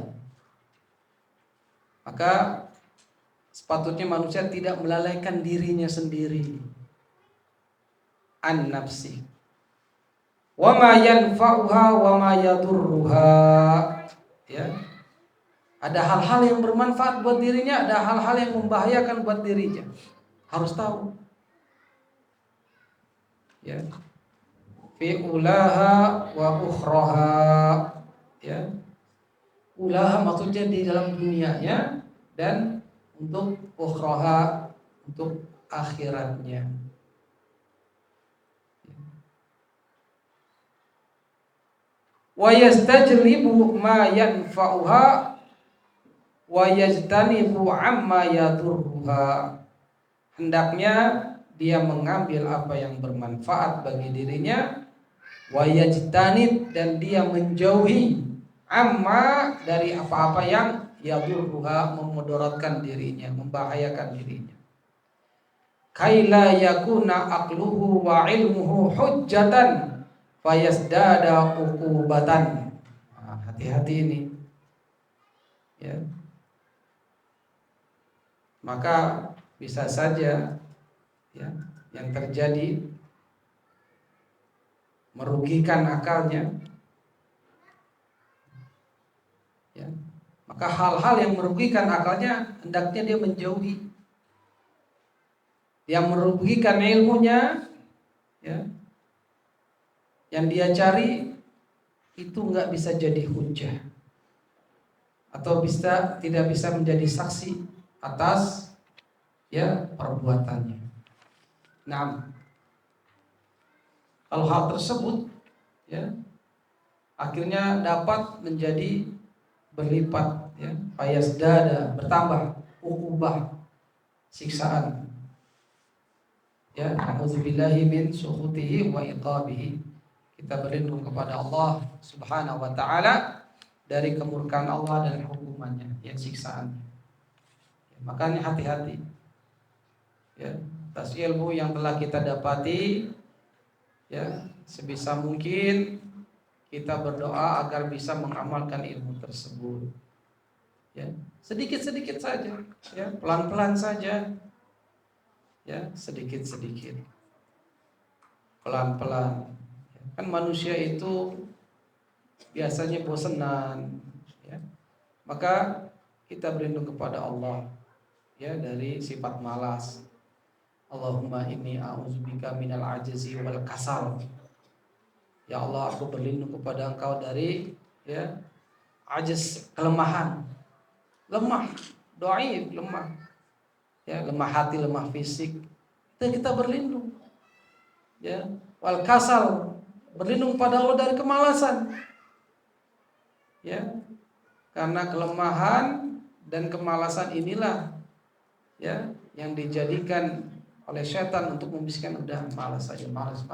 Maka sepatutnya manusia tidak melalaikan dirinya sendiri. An nafsi. Wa ma yanfa'uha wa ma yadurruha. Ya. Ada hal-hal yang bermanfaat buat dirinya, ada hal-hal yang membahayakan buat dirinya. Harus tahu. Ya. Fi ulaha wa ukhraha. Ya. Ulaha maksudnya di dalam dunianya, dan untuk ukhraha, untuk akhiratnya. wa yastajlibu ma yanfa'uha wa yajtanibu amma yadurruha. Hendaknya dia mengambil apa yang bermanfaat bagi dirinya, wa yajtanib, dan dia menjauhi amma, dari apa-apa yang yadurruha, memudaratkan dirinya, membahayakan dirinya. Kaila yakuna aqluhu wa ilmuhu hujjatan fayasdada uqubatan. Hati-hati ini, ya. Maka bisa saja, ya, yang terjadi merugikan akalnya, ya. Maka hal-hal yang merugikan akalnya hendaknya dia menjauhi. Yang merugikan ilmunya, ya, yang dia cari itu nggak bisa jadi hujah, atau tidak bisa menjadi saksi atas, ya, perbuatannya. Nah, kalau hal tersebut, ya, akhirnya dapat menjadi berlipat, ya, fayasdada, bertambah uqubah, siksaan. Ya, a'udzubillahi min sukhutihi wa iqabihi. Kita berlindung kepada Allah Subhanahu wa taala dari kemurkaan Allah dan hukumannya, ya, siksaan. Ya, makanya hati-hati, ya, atas ilmu yang telah kita dapati, ya, sebisa mungkin kita berdoa agar bisa mengamalkan ilmu tersebut, ya, sedikit-sedikit saja, ya, pelan-pelan saja, ya, sedikit-sedikit, pelan-pelan. Kan manusia itu biasanya bosenan, ya. Maka kita berlindung kepada Allah, ya, dari sifat malas. Allahumma inni a'udzubika minal ajzi wal kasal. Ya Allah, aku berlindung kepada Engkau dari, ya, ajiz, kelemahan, lemah, dhaif, lemah, ya, lemah hati, lemah fisik. Itu kita berlindung, ya. Wal kasal, berlindung pada Allah dari kemalasan, ya. Karena kelemahan dan kemalasan inilah, ya, yang dijadikan oleh setan untuk membisikkan, udah malas saja, malas,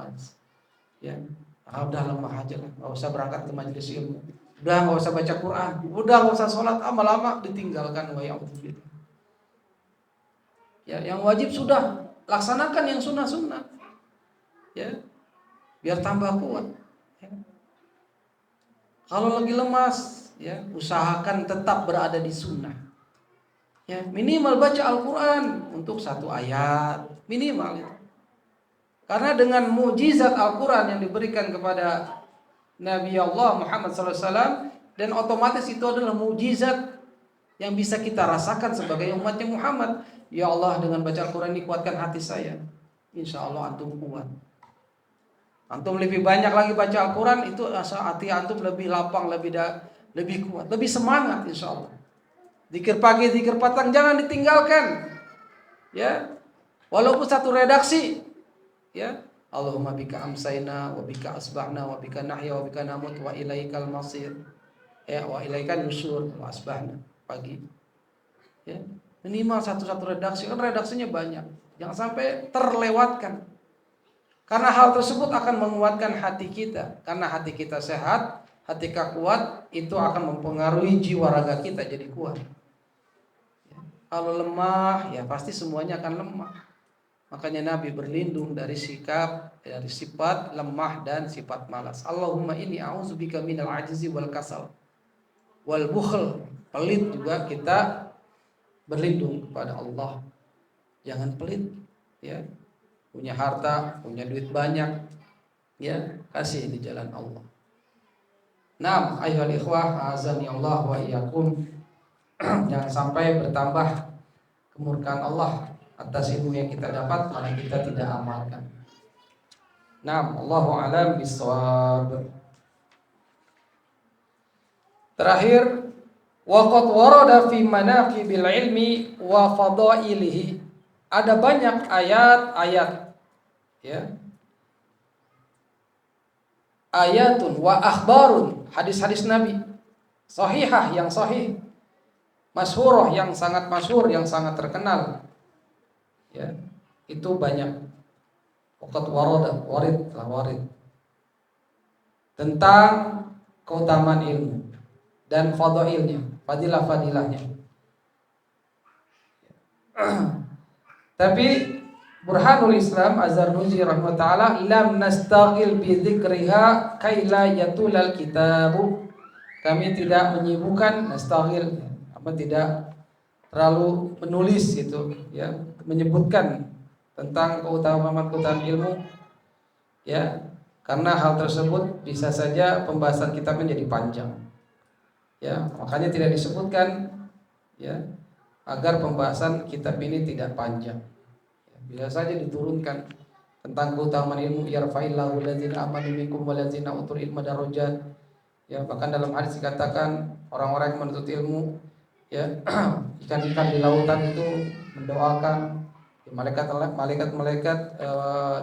ya, udah lemah aja lah, nggak usah berangkat ke majelis ilmu, udah nggak usah baca Quran, udah nggak usah sholat, lama-lama ditinggalkan. Wa ya'udzubillah. Ya, yang wajib sudah laksanakan, yang sunnah-sunnah, ya, biar tambah kuat, ya. Kalau lagi lemas, ya, usahakan tetap berada di sunnah, ya, minimal baca Al-Quran untuk 1 ayat minimal, ya. Karena dengan mukjizat Al-Quran yang diberikan kepada Nabi Allah Muhammad SAW, dan otomatis itu adalah mukjizat yang bisa kita rasakan sebagai umatnya Muhammad. Ya Allah, dengan baca Al-Quran ini kuatkan hati saya, insya Allah antum kuat. Antum lebih banyak lagi baca Al-Quran, itu hati antum lebih lapang, lebih kuat, lebih semangat, insya Allah. Zikir pagi, zikir petang jangan ditinggalkan, ya, walaupun 1 redaksi, ya. Allahumma bika amsayna wa bika asbahna wa bika nahya wa bika namut wa ilaikal masir, ya, wa ilaikan nusyur wa asbahna, pagi, ya, minimal 1 redaksi. Kan redaksinya banyak, jangan sampai terlewatkan. Karena hal tersebut akan menguatkan hati kita. Karena hati kita sehat, hati kita kuat, itu akan mempengaruhi jiwa raga kita jadi kuat, ya. Kalau lemah, ya pasti semuanya akan lemah. Makanya Nabi berlindung dari sifat lemah dan sifat malas. Allahumma inni a'udzubika minal ajzi wal kasal wal bukhl. Pelit juga kita berlindung kepada Allah. Jangan pelit, ya. Punya harta, punya duit banyak, ya, kasih di jalan Allah. Naam, ayyuhal ikhwah, azani Allah wa iyyakum. Jangan sampai bertambah kemurkaan Allah atas ilmu yang kita dapat malah kita tidak amalkan. Naam, Allahu a'lam bissawab. Terakhir, waqad warada fi manaqibil ilmi wa fadailihi. Ada banyak ayat-ayat, ya, ayatun wa akhbarun, hadis-hadis Nabi sahihah yang sahih, masyhurah yang sangat masyhur, yang sangat terkenal, ya, itu banyak. Waqad warada, warid, telah warid tentang keutamaan ilmu dan fadailnya, fadilah-fadilahnya. Tapi Burhanul Islam Az-Zarnuji rahimahullah taala lam nastaghil bi dzikriha kai la yatulal kitabu. Kami tidak menyibukkan nastaghil, tidak terlalu menulis gitu ya, menyebutkan tentang keutamaan ilmu ya, karena hal tersebut bisa saja pembahasan kita menjadi panjang ya, makanya tidak disebutkan ya, agar pembahasan kitab ini tidak panjang ya, bisa saja diturunkan tentang keutamaan ilmu, yarfa'illahu allazina amanu minkum wallazina utul ilma darajat ya, bahkan dalam hadis dikatakan orang-orang yang menuntut ilmu ya, ikan-ikan di lautan itu mendoakan, malaikat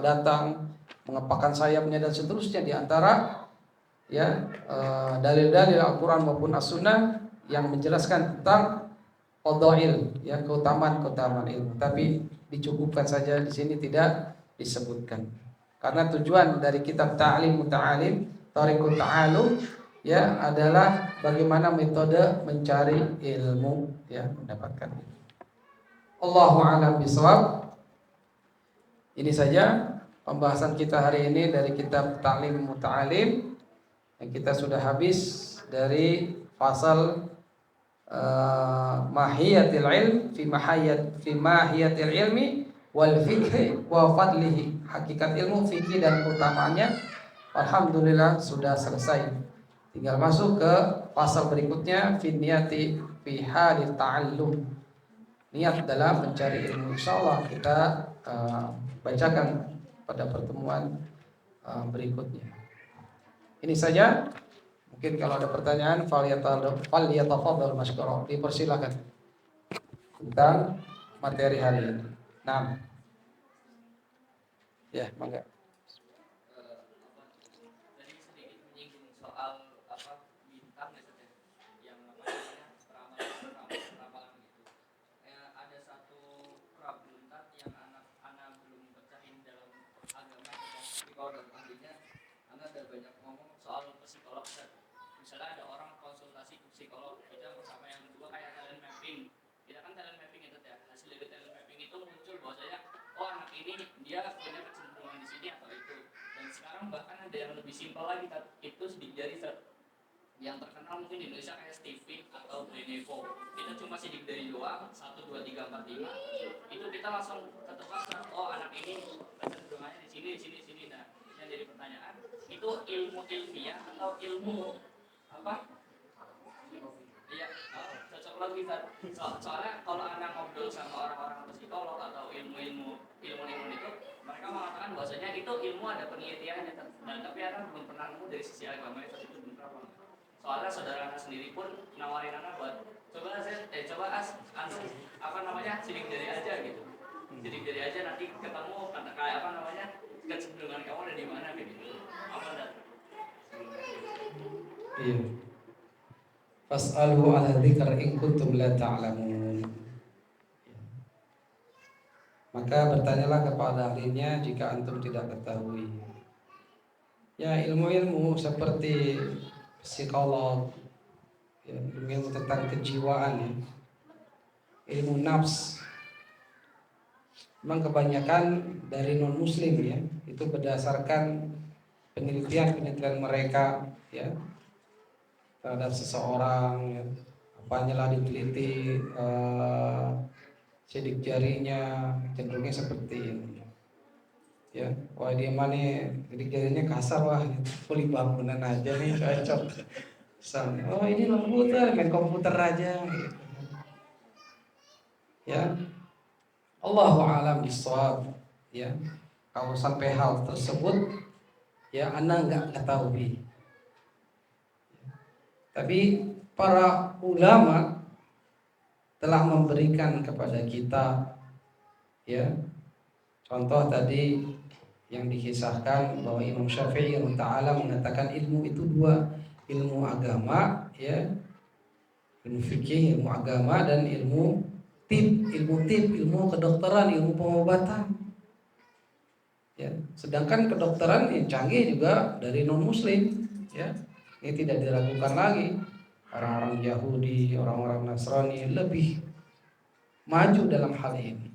datang mengepakkan sayapnya dan seterusnya, di antara ya dalil-dalil Al-Qur'an maupun As-Sunnah yang menjelaskan tentang fadail ya, keutamaan ilmu. Tapi dicukupkan saja, di sini tidak disebutkan. Karena tujuan dari kitab Ta'lim Muta'alim, Thariqut Ta'alum ya adalah bagaimana metode mencari ilmu ya, mendapatkan ilmu. Allahu a'lam bishawab. Ini saja pembahasan kita hari ini dari kitab Ta'lim Muta'alim yang kita sudah habis dari fasal mahiyatil ilm fi mahiyatil ilmi wal fiqh wa fadlihi, hakikat ilmu, fikih dan keutamaannya. Alhamdulillah sudah selesai. Tinggal masuk ke pasal berikutnya, fi niyati fi halit ta'allum, niat dalam mencari ilmu. Insyaallah kita bacakan pada pertemuan berikutnya. Ini saja. Mungkin kalau ada pertanyaan falyatafadhal masykurah, dipersilakan tentang materi hari ini. Nah, ya, mangga. Dia punya kecenderungan di sini atau itu. Dan sekarang bahkan ada yang lebih simpel lagi, itu sidik jari yang terkenal mungkin di Indonesia kayak Stevie atau Benevo. Kita cuma sidik jari doang, 1, 2, 3, 4, 5. Itu kita langsung ketebak, oh anak ini kecenderungannya di sini. Nah, yang jadi pertanyaan, itu ilmu ilmiah atau ilmu apa? Iya, cocok lagi kan. Soalnya kalau anak ngobrol sama orang-orang atau psikolog atau ilmu itu, mereka mengatakan bahwasanya itu ilmu ada penelitiannya, dan tapi anak belum pernah nemu dari sisi agama itu belum pernah. Soalnya saudara anak sendiri pun nawarin anak buat coba sidik jari aja gitu. Sidik jari aja, nanti ketemu kayak kecenderungan kamu ada di mana gitu. Apa enggak? Iya. Fas'alhu ala dzikr in kuntum la ta'lamun. Maka bertanyalah kepada ahlinya jika antum tidak ketahui. Ya, ilmu-ilmu seperti psikolog, ya, ilmu tentang kejiwaan, ya, ilmu nafs, memang kebanyakan dari non muslim ya, itu berdasarkan penelitian mereka ya terhadap seseorang ya, apanya lah diteliti, sidik jarinya cenderungnya seperti ini ya, wah dia mana sidik jarinya kasar, wah kuli bangunan aja nih cocok misalnya, oh ini komputer, main komputer aja gitu ya. Allahu a'lam bishawab ya. Kalau sampai hal tersebut ya anda nggak ketahui, tapi para ulama telah memberikan kepada kita ya contoh tadi yang dikisahkan bahwa Imam Syafi'i taala mengatakan ilmu itu dua, ilmu agama ya, ilmu fikih, ilmu agama, dan ilmu ilmu kedokteran, ilmu pengobatan. Ya, sedangkan kedokteran yang canggih juga dari non muslim ya. Ini tidak diragukan lagi. Orang-orang Yahudi, orang-orang Nasrani lebih maju dalam hal ini.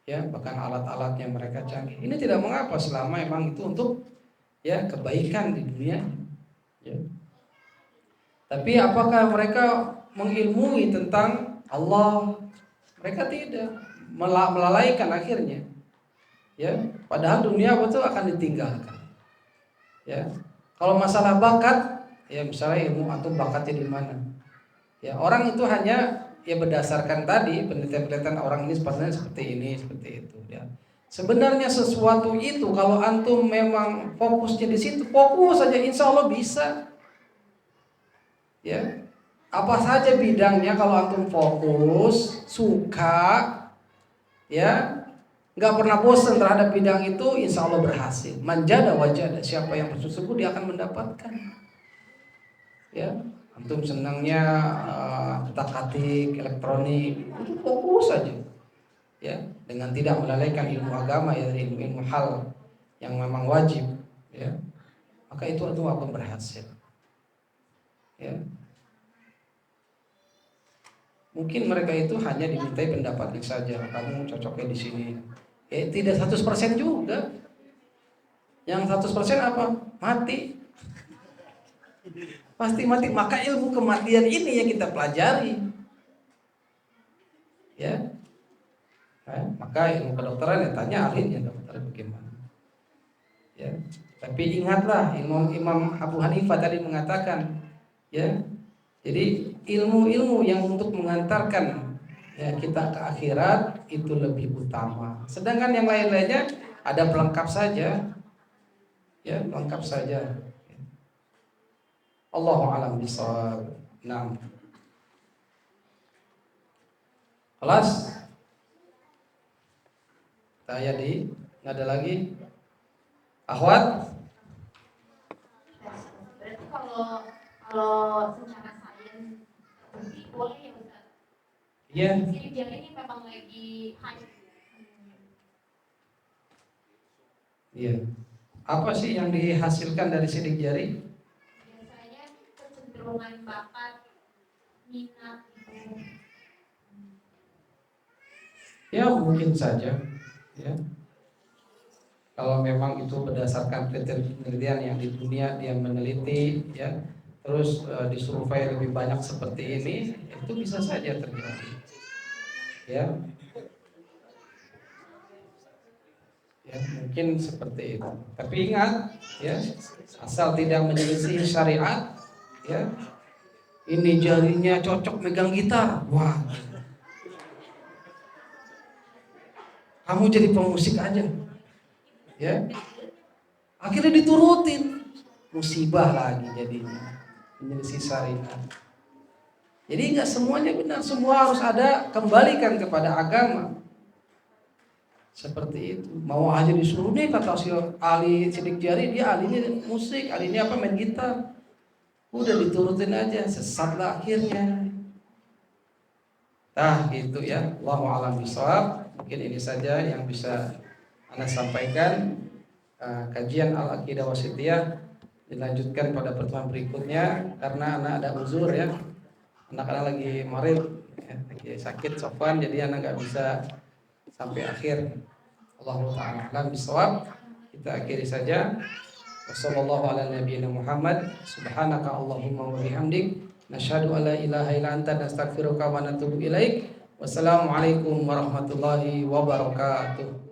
Ya, bahkan alat-alatnya mereka canggih. Ini tidak mengapa selama memang itu untuk ya kebaikan di dunia. Ya. Tapi apakah mereka mengilmui tentang Allah? Mereka tidak, melalaikan akhirnya. Ya, padahal dunia betul akan ditinggalkan. Ya, kalau masalah bakat, ya misalnya ilmu antum bakatnya di mana? Ya, orang itu hanya ya berdasarkan tadi penelitian-penelitian orang ini seperti ini, seperti itu. Ya, sebenarnya sesuatu itu kalau antum memang fokusnya di situ, fokus saja, insya Allah bisa. Ya, apa saja bidangnya kalau antum fokus, suka, ya, nggak pernah bosan terhadap bidang itu, insya Allah berhasil. Manjada wajada, siapa yang bersungguh dia akan mendapatkan. Ya, antum senangnya ketak-katik, elektronik, itu fokus saja. Ya, dengan tidak melalaikan ilmu agama ya, ilmu hal yang memang wajib, ya, maka itu antum akan berhasil. Ya. Mungkin mereka itu hanya dimintai pendapatnya saja, kamu cocoknya di sini. Tidak 100% juga. Yang 100% apa? Mati. Pasti mati. Maka ilmu kematian ini yang kita pelajari. Ya. Maka ilmu kedokteran ya tanya ahlinya, dokter bagaimana. Ya. Tapi ingatlah Imam Abu Hanifah tadi mengatakan, ya. Jadi ilmu-ilmu yang untuk mengantarkan ya kita ke akhirat itu lebih utama. Sedangkan yang lain-lainnya ada pelengkap saja. Ya, pelengkap saja. Allahu a'lam bishawab. Naam. Kelas saya nggak ada lagi. Akhwat? Berarti kalau secara sains boleh ya Ustaz? Iya. Sidik jari ini memang lagi hype. Iya. Apa sih yang dihasilkan dari sidik jari? Biasanya kecenderungan bakat, minat gitu. Ya mungkin saja. Ya. Kalau memang itu berdasarkan penelitian yang di dunia dia meneliti, ya, terus disurvei lebih banyak seperti ini, itu bisa saja terjadi. Ya. Ya, mungkin seperti itu. Tapi ingat, ya, asal tidak menyelisih syariat, ya. Ini jarinya cocok megang gitar. Wah. Kamu jadi pemusik aja. Ya. Akhirnya diturutin. Musibah lagi jadinya. Menyelisih syariat. Jadi enggak semuanya benar, semua harus ada kembalikan kepada agama. Seperti itu. Mau aja disuruh nih kata si ahli sidik jari, dia ahlinya musik, ahlinya apa, main gitar. Udah diturutin aja, sesatlah akhirnya. Nah, gitu ya. Wallahu a'lam bishawab. Mungkin ini saja yang bisa Anda sampaikan. Kajian Al-Aqidah Wasithiyah dilanjutkan pada pertemuan berikutnya karena anak ada uzur ya. Anak-anak lagi marid, ya, lagi sakit sofan, jadi anak nggak bisa sampai akhir. Allahu ta'ala a'lam bishawab. Kita akhiri saja. Wassallallahu ala nabiyyina Muhammad. Subhanaka Allahumma wa bihamdik, nasyhadu an la ilaha illa anta, nastaghfiruka wa natubu ilaik. Wassalamualaikum warahmatullahi wabarakatuh.